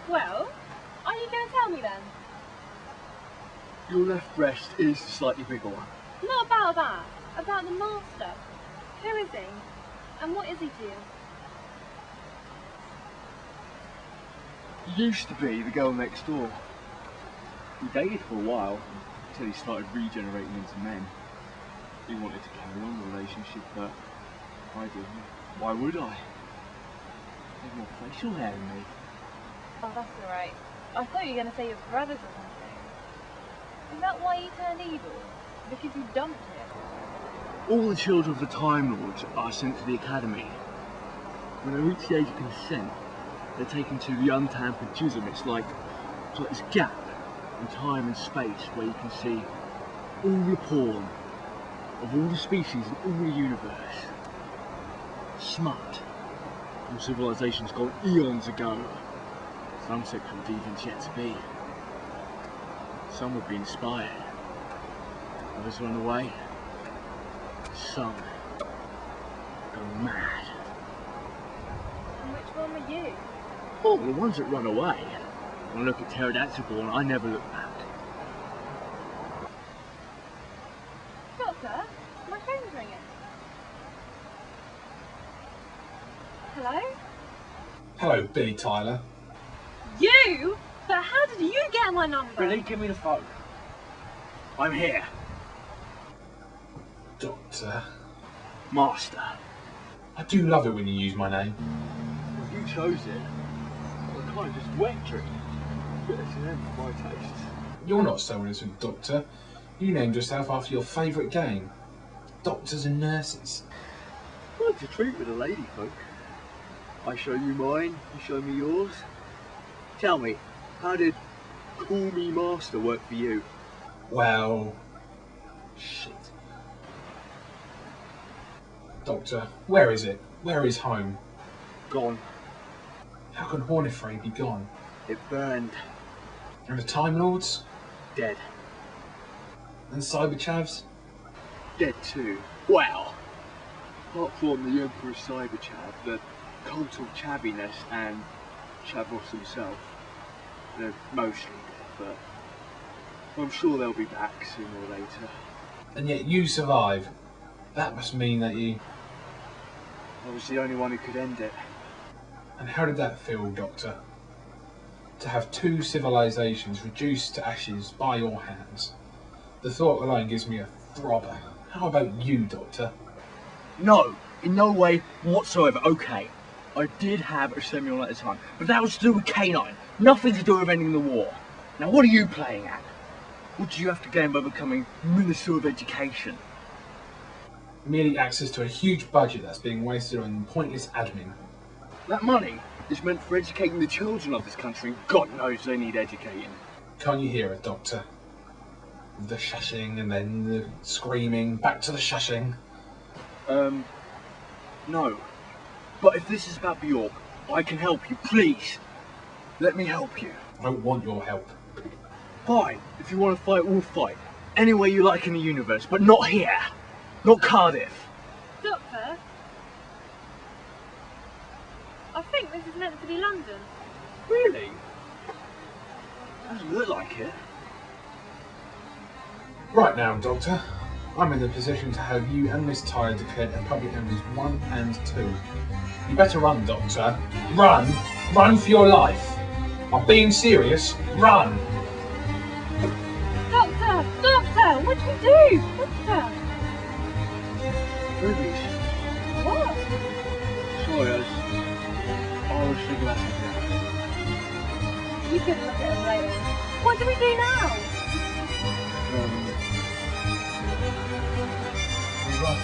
Well, are you going to tell me then? Your left breast is the slightly bigger one. Not about that. About the master. Who is he? And what is he to you? He used to be the girl next door. We dated for a while until he started regenerating into men. He wanted to carry on the relationship, but I didn't. Why would I? He had more facial hair than me. Oh, that's alright. I thought you were going to say your brothers or something. Is that why he turned evil? Because you dumped him? All the children of the Time Lords are sent to the academy. When they reach the age of consent, they're taken to the untampered chism. It's like this gap in time and space where you can see all the porn of all the species in all the universe. Smut from civilizations gone eons ago. Some sexual deviants yet to be. Some would be inspired. Others run away. Some go mad. And which one were you? Oh, the ones that run away. When I look at pterodactyl born, I never look back. Doctor, my phone's ringing. Hello? Hello, Billy Tyler. You? But how did you get my number? Billy, give me the phone. I'm here. Doctor. Master. I do love it when you use my name. If you chose it, I kind of just wet dream. Bit of S&M for my taste. You're not so innocent, Doctor. You named yourself after your favourite game. Doctors and nurses. I like to treat with the lady folk. I show you mine, you show me yours. Tell me, how did Call Me Master work for you? Well... shit. Doctor, where is it? Where is home? Gone. How can Hornifray be gone? It burned. And the Time Lords? Dead. And Cyberchavs? Dead too. Wow. Apart from the Emperor Cyberchav, the cult of chabbiness and Chavos himself, they're mostly dead, but I'm sure they'll be back sooner or later. And yet you survive. That must mean that you... I was the only one who could end it. And how did that feel, Doctor? To have two civilizations reduced to ashes by your hands. The thought alone gives me a throbber. How about you, Doctor? No, in no way whatsoever. Okay, I did have a Semyon at the time, but that was to do with Canine. Nothing to do with ending the war. Now what are you playing at? What did you have to gain by becoming Minister of Education? Merely access to a huge budget that's being wasted on pointless admin. That money is meant for educating the children of this country. God knows they need educating. Can't you hear it, Doctor? The shushing and then the screaming, back to the shushing. No. But if this is about Bjork, I can help you, please. Let me help you. I don't want your help. Fine, if you want to fight, we'll fight. Any way you like in the universe, but not here. Not Cardiff. Doctor? I think this is meant to be London. Really? Doesn't look like it. Right now, Doctor. I'm in the position to have you and Miss Tyler declared as public enemies 1 and 2. You better run, Doctor. Run! Run for your life! I'm being serious. Run! Doctor! Doctor! What do we do? Doctor! Rubies. What? Sorry, I was thinking about something else. You could look at us later. What do we do now? Run.